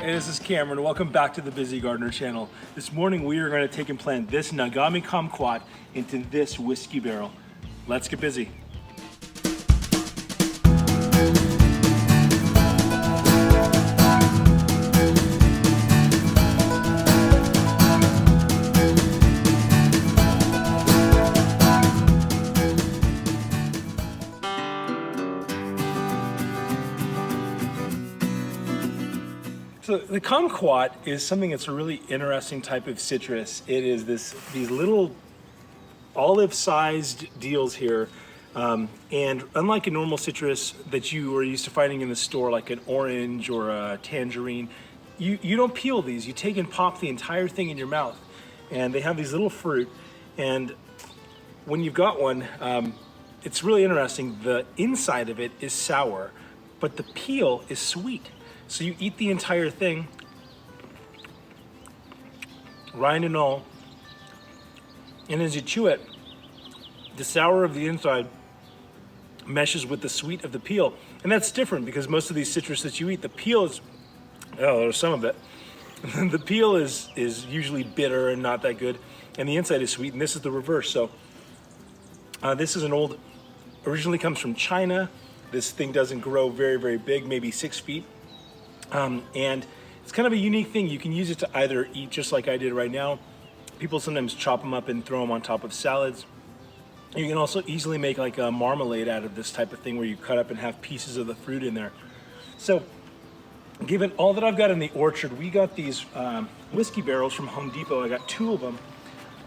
Hey, this is Cameron. Welcome back to the Busy Gardener channel. This morning we are going to take and plant this Nagami Kumquat into this whiskey barrel. Let's get busy. So the kumquat is something that's a really interesting type of citrus. It is these little olive-sized deals here, and unlike a normal citrus that you are used to finding in the store, like an orange or a tangerine, you don't peel these. You take and pop the entire thing in your mouth, and they have these little fruit. And when you've got one, it's really interesting. The inside of it is sour, but the peel is sweet. So you eat the entire thing, rind and all, and as you chew it, the sour of the inside meshes with the sweet of the peel. And that's different because most of these citrus that you eat, the peel is, oh, there's some of it. The peel is usually bitter and not that good, and the inside is sweet, and this is the reverse. So this is originally comes from China. This thing doesn't grow very, very big, maybe 6 feet. And it's kind of a unique thing. You can use it to either eat just like I did right now. People sometimes chop them up and throw them on top of salads. You can also easily make like a marmalade out of this type of thing where you cut up and have pieces of the fruit in there. So given all that I've got in the orchard, we got these whiskey barrels from Home Depot. I got 2 of them,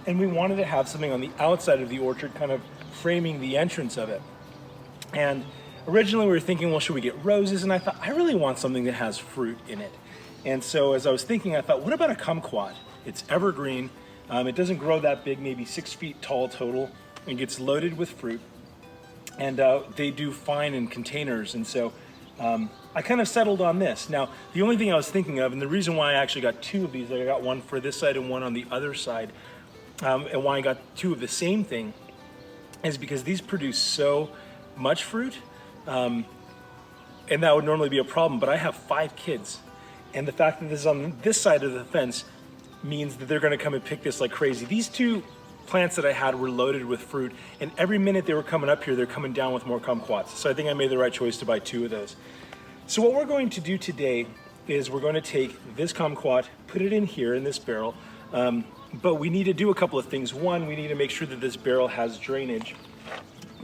and we wanted to have something on the outside of the orchard kind of framing the entrance of it. And originally we were thinking, well, should we get roses? And I thought, I really want something that has fruit in it. And so as I was thinking, I thought, what about a kumquat? It's evergreen. It doesn't grow that big, maybe 6 feet tall total, and gets loaded with fruit. And they do fine in containers. And so I kind of settled on this. Now, the only thing I was thinking of, and the reason why I actually got 2 of these, I got one for this side and one on the other side, and why I got 2 of the same thing, is because these produce so much fruit. And that would normally be a problem, but I have 5 kids, and the fact that this is on this side of the fence means that they're going to come and pick this like crazy. These 2 plants that I had were loaded with fruit, and every minute they were coming up here, they're coming down with more kumquats. So I think I made the right choice to buy 2 of those. So what we're going to do today is we're going to take this kumquat, put it in here in this barrel, but we need to do a couple of things. One, we need to make sure that this barrel has drainage.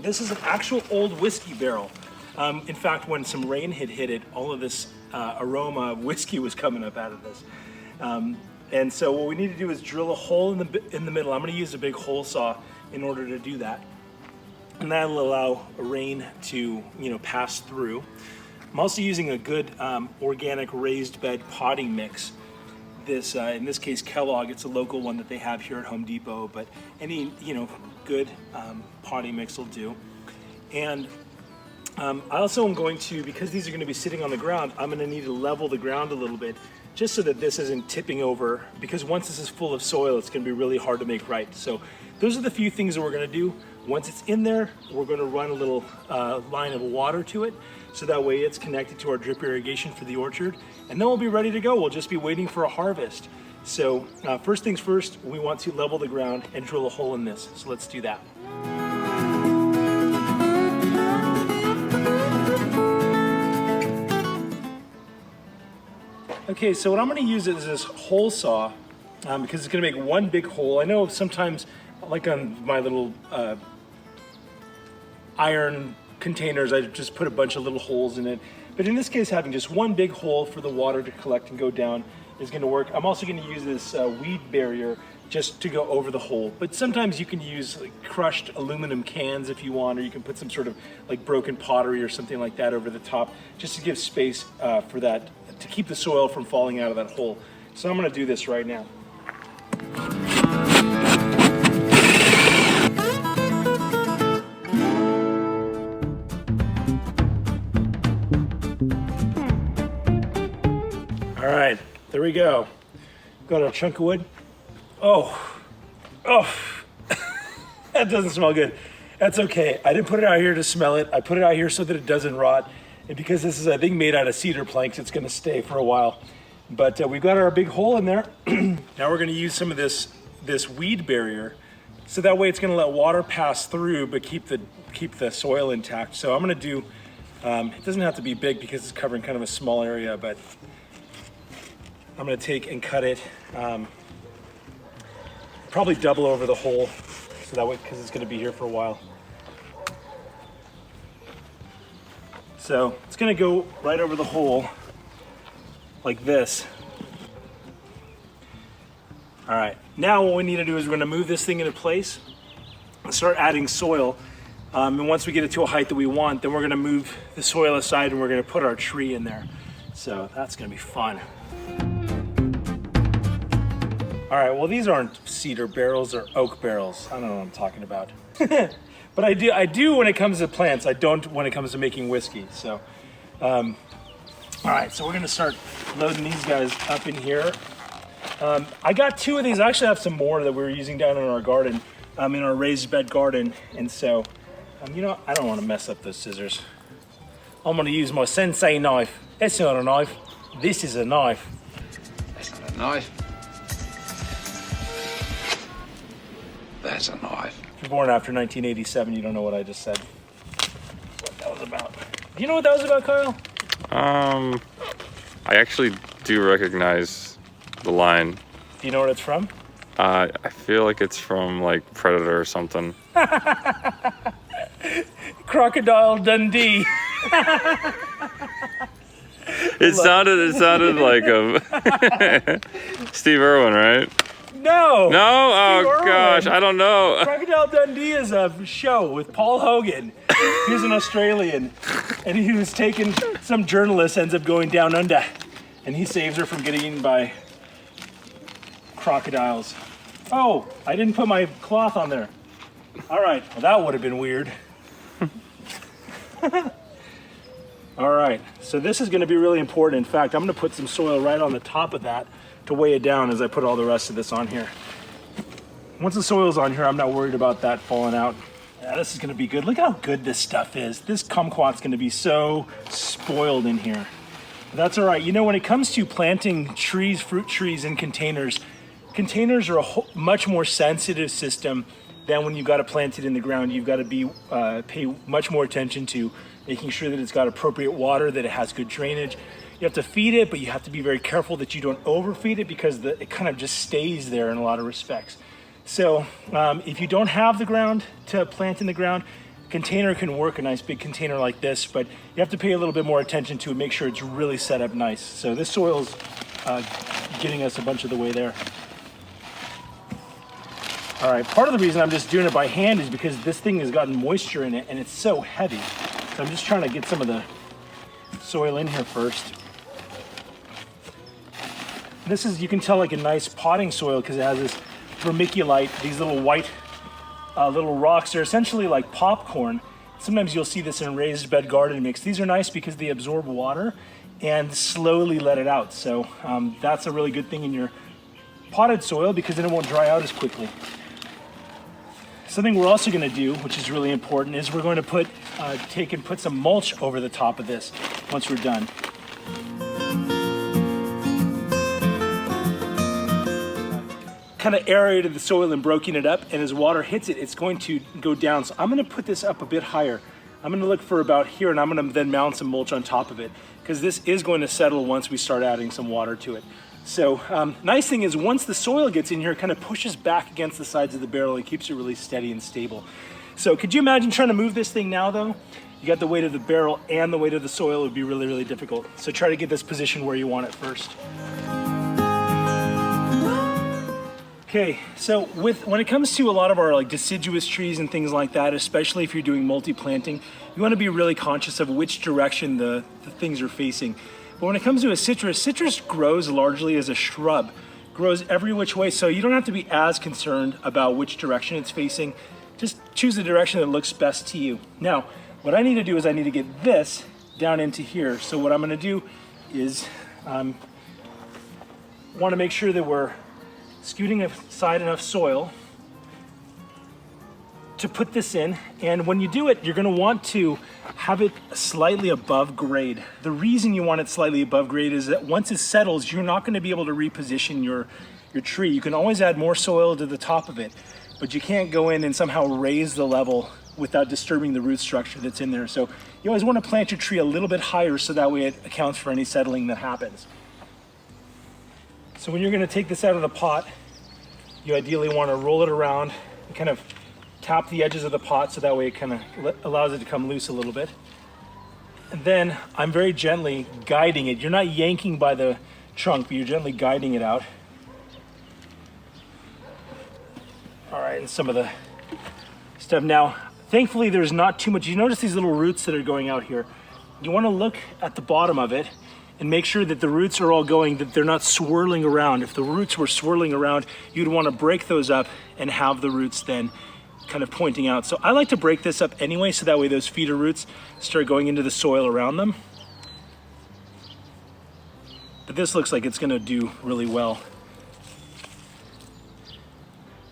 This is an actual old whiskey barrel. In fact, when some rain had hit it, all of this aroma of whiskey was coming up out of this. And so what we need to do is drill a hole in the middle. I'm going to use a big hole saw in order to do that. And that'll allow rain to, pass through. I'm also using a good organic raised bed potting mix. This, in this case, Kellogg. It's a local one that they have here at Home Depot, but any, good potting mix will do. And I also am going to, because these are going to be sitting on the ground, I'm going to need to level the ground a little bit just so that this isn't tipping over, because once this is full of soil, it's going to be really hard to make right. So those are the few things that we're going to do. Once it's in there, we're going to run a little line of water to it, so that way it's connected to our drip irrigation for the orchard, and then we'll be ready to go. We'll just be waiting for a harvest. So first things first, we want to level the ground and drill a hole in this. So let's do that. Okay, so what I'm going to use is this hole saw because it's going to make one big hole. I know sometimes, like on my little iron containers, I just put a bunch of little holes in it. But in this case, having just one big hole for the water to collect and go down is going to work. I'm also going to use this weed barrier just to go over the hole. But sometimes you can use like crushed aluminum cans if you want, or you can put some sort of like broken pottery or something like that over the top, just to give space for that, to keep the soil from falling out of that hole. So I'm going to do this right now. All right, there we go. Got our chunk of wood. Oh, that doesn't smell good. That's okay. I didn't put it out here to smell it. I put it out here so that it doesn't rot. And because this is, I think, made out of cedar planks, it's gonna stay for a while. But we've got our big hole in there. Now we're gonna use some of this weed barrier, so that way it's gonna let water pass through, but keep the soil intact. So I'm gonna do, it doesn't have to be big because it's covering kind of a small area, but I'm gonna take and cut it, probably double over the hole, so that way, because it's gonna be here for a while. So it's gonna go right over the hole like this. All right, now what we need to do is we're gonna move this thing into place and start adding soil. And once we get it to a height that we want, then we're gonna move the soil aside and we're gonna put our tree in there. So that's gonna be fun. All right, well, these aren't cedar barrels, or oak barrels. I don't know what I'm talking about. But I do when it comes to plants. I don't when it comes to making whiskey. So, all right, so we're gonna start loading these guys up in here. I got 2 of these. I actually have some more that we're using down in our garden, in our raised bed garden. And so, you know, I don't want to mess up those scissors. I'm gonna use my sensei knife. That's not a knife. This is a knife. That's not a knife. That's a knife. If you're born after 1987, you don't know what I just said. What that was about. Do you know what that was about, Kyle? I actually do recognize the line. Do you know what it's from? I feel like it's from like Predator or something. Crocodile Dundee. It sounded like a Steve Irwin, right? No. No? Oh Irwin. gosh, I don't know. Crocodile Dundee is a show with Paul Hogan. He's an Australian, and he was taking, some journalist ends up going down under, and he saves her from getting eaten by crocodiles. Oh, I didn't put my cloth on there. All right, well, that would have been weird. All right, so this is gonna be really important. In fact, I'm gonna put some soil right on the top of that to weigh it down as I put all the rest of this on here. Once the soil's on here, I'm not worried about that falling out. Yeah, this is gonna be good. Look how good this stuff is. This kumquat's gonna be so spoiled in here. But that's all right. You know, when it comes to planting trees, fruit trees in containers, containers are a much more sensitive system than when you've got to plant it in the ground. You've got to pay much more attention to making sure that it's got appropriate water, that it has good drainage. You have to feed it, but you have to be very careful that you don't overfeed it, because it kind of just stays there in a lot of respects. So if you don't have the ground to plant in the ground, a container can work, a nice big container like this, but you have to pay a little bit more attention to it, make sure it's really set up nice. So this soil's getting us a bunch of the way there. All right, part of the reason I'm just doing it by hand is because this thing has gotten moisture in it and it's so heavy. So I'm just trying to get some of the soil in here first. This is, you can tell, like a nice potting soil because it has this vermiculite, these little white little rocks. They're essentially like popcorn. Sometimes you'll see this in raised bed garden mix. These are nice because they absorb water and slowly let it out. So that's a really good thing in your potted soil, because then it won't dry out as quickly. Something we're also going to do, which is really important, is we're going to put some mulch over the top of this once we're done. Kind of aerated the soil and broken it up, and as water hits it, it's going to go down. So I'm going to put this up a bit higher. I'm going to look for about here, and I'm going to then mount some mulch on top of it, because this is going to settle once we start adding some water to it. So nice thing is, once the soil gets in here, it kind of pushes back against the sides of the barrel and keeps it really steady and stable. So could you imagine trying to move this thing now, though? You got the weight of the barrel and the weight of the soil. It would be really, really difficult. So try to get this position where you want it first. Okay, so when it comes to a lot of our like deciduous trees and things like that, especially if you're doing multi-planting, you want to be really conscious of which direction the things are facing. But when it comes to a citrus grows largely as a shrub, grows every which way, so you don't have to be as concerned about which direction it's facing. Just choose the direction that looks best to you. Now, what I need to do is I need to get this down into here. So what I'm going to do is want to make sure that we're scooting aside enough soil to put this in, and when you do it, you're gonna want to have it slightly above grade. The reason you want it slightly above grade is that once it settles, you're not gonna be able to reposition your tree. You can always add more soil to the top of it, but you can't go in and somehow raise the level without disturbing the root structure that's in there. So you always want to plant your tree a little bit higher so that way it accounts for any settling that happens. So when you're going to take this out of the pot, you ideally want to roll it around and kind of tap the edges of the pot so that way it kind of allows it to come loose a little bit. And then I'm very gently guiding it. You're not yanking by the trunk, but you're gently guiding it out. All right, and some of the stuff now. Thankfully, there's not too much. You notice these little roots that are going out here. You want to look at the bottom of it and make sure that the roots are all going, that they're not swirling around. If the roots were swirling around, you'd want to break those up and have the roots then kind of pointing out. So I like to break this up anyway, so that way those feeder roots start going into the soil around them. But this looks like it's going to do really well.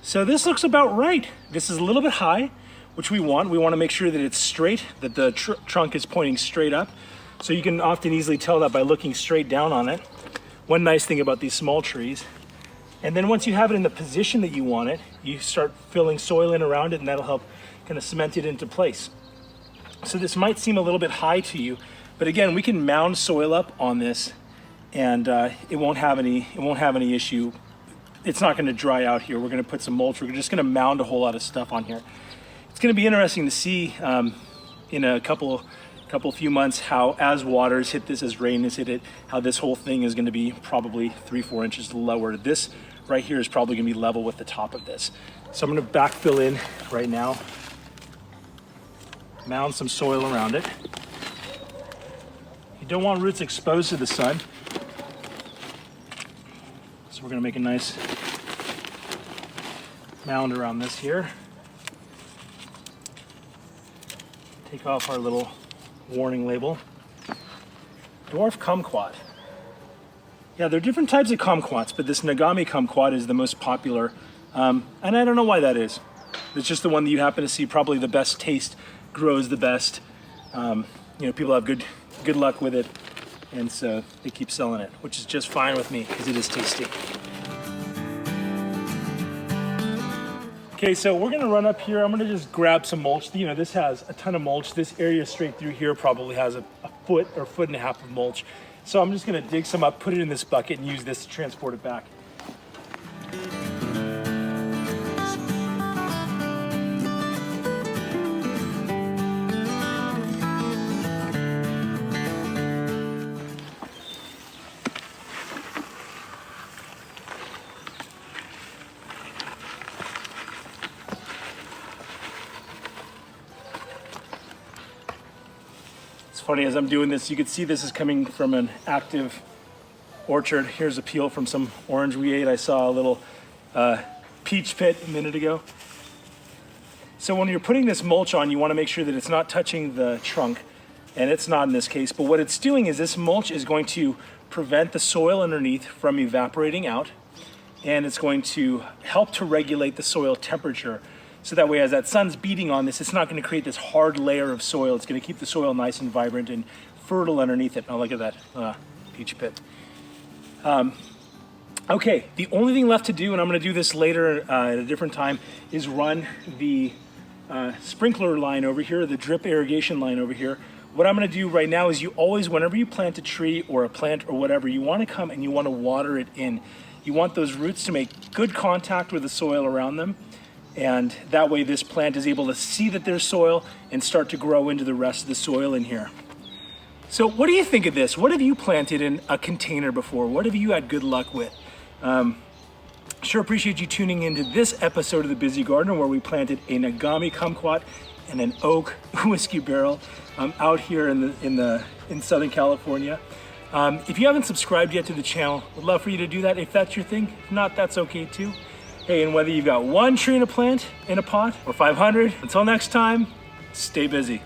So this looks about right. This is a little bit high, which we want. We want to make sure that it's straight, that the trunk is pointing straight up. So you can often easily tell that by looking straight down on it. One nice thing about these small trees. And then once you have it in the position that you want it, you start filling soil in around it, and that'll help kind of cement it into place. So this might seem a little bit high to you, but again, we can mound soil up on this, and it won't have any issue. It's not going to dry out here. We're going to put some mulch. We're just going to mound a whole lot of stuff on here. It's going to be interesting to see in a few months how, as waters hit this, as rain has hit it, how this whole thing is going to be probably 3-4 inches lower. This right here is probably going to be level with the top of this. So I'm going to backfill in right now, mound some soil around it. You don't want roots exposed to the sun. So we're going to make a nice mound around this here. Take off our little warning label. Dwarf kumquat. Yeah, there are different types of kumquats, but this Nagami Kumquat is the most popular. And I don't know why that is. It's just the one that you happen to see probably the best taste, grows the best. People have good luck with it, and so they keep selling it, which is just fine with me because it is tasty. Okay, so we're gonna run up here. I'm gonna just grab some mulch. This has a ton of mulch. This area straight through here probably has a foot or foot and a half of mulch. So I'm just gonna dig some up, put it in this bucket, and use this to transport it back. Funny, as I'm doing this, you can see this is coming from an active orchard. Here's a peel from some orange we ate. I saw a little peach pit a minute ago. So when you're putting this mulch on, you want to make sure that it's not touching the trunk, and it's not in this case. But what it's doing is this mulch is going to prevent the soil underneath from evaporating out, and it's going to help to regulate the soil temperature. So that way, as that sun's beating on this, it's not going to create this hard layer of soil. It's going to keep the soil nice and vibrant and fertile underneath it. Oh, look at that peach pit. Okay, the only thing left to do, and I'm going to do this later at a different time, is run the sprinkler line over here, the drip irrigation line over here. What I'm going to do right now is you always, whenever you plant a tree or a plant or whatever, you want to come and you want to water it in. You want those roots to make good contact with the soil around them. And that way this plant is able to see that there's soil and start to grow into the rest of the soil in here. So what do you think of this? What have you planted in a container before? What have you had good luck with? Sure appreciate you tuning into this episode of The Busy Gardener, where we planted a Nagami Kumquat and an oak whiskey barrel out here in Southern California. If you haven't subscribed yet to the channel, would love for you to do that if that's your thing. If not, that's okay too. Hey, and whether you've got one tree in a pot or 500, until next time, stay busy.